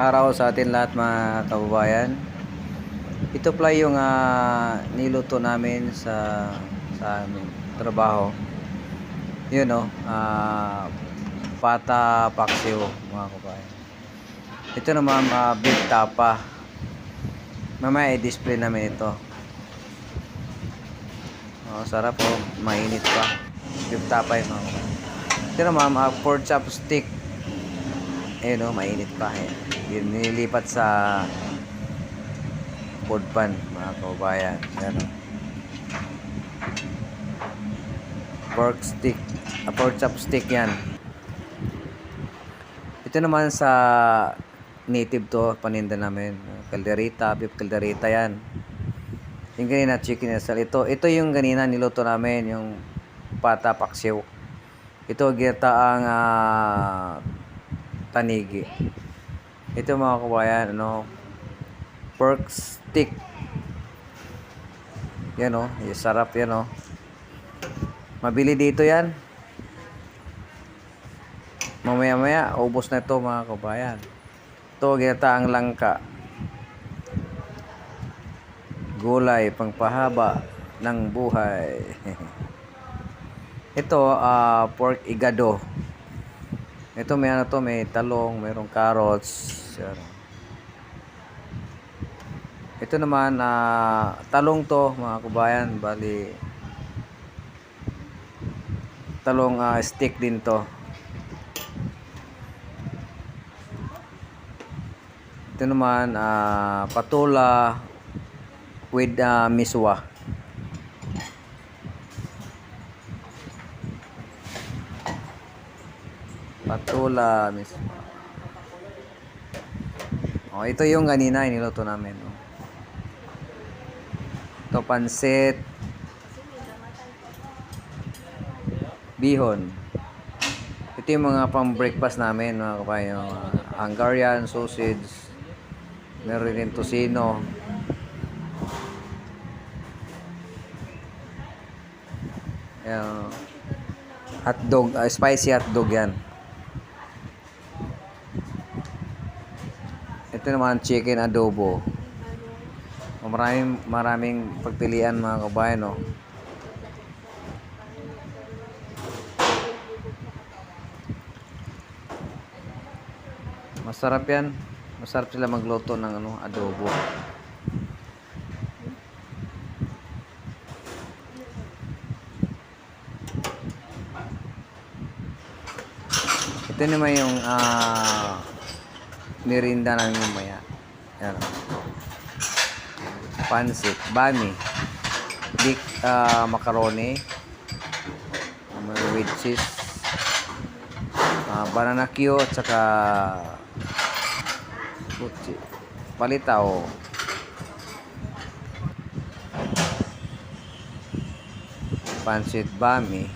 araw sa atin lahat mga kababayan. Ito pala yung niluto namin sa aming trabaho. Yun pata paksiw mga kababayan. Ito naman beef tapa. Mamaya i-display namin ito. Sarap mainit pa. Beef tapa yung mga kababayan. Ito naman pork chop stick. Mainit pa. Nilipat sa food pan mga kababayan. Pork chop stick yan. Ito naman sa native to, paninda namin. Calderita, beef calderita yan. Yung ganina chicken asal. Ito yung ganina niluto namin, yung pata paksiw. Ito gitaang tanigi. Ito mga kabayan, pork stick. Yan sarap yan Mabili dito yan. Mamaya ubos na ito mga kabayan. Ito ginataang langka. Gulay pangpahaba ng buhay. Ito pork igado. Ito may talong, mayroong carrots. Ito naman talong to mga kabayan, bali talong stick din to. Ito naman patula with miswa. Patula miswa. Ito yung kanina iniluto namin. Ito pansit, bihon. Ito yung mga pang breakfast namin mga kabayan. Hungarian sausage, meron din tocino. Hotdog, spicy hotdog yan. Ito naman chicken adobo. Maraming pagpilian mga kabayan Masarap yan. Masarap sila magluto ng adobo. Ito naman yung merinda namin mamaya. Yan. Pansit, bami, big macaroni with cheese, banana Q at saka palitaw. Pansit, bami.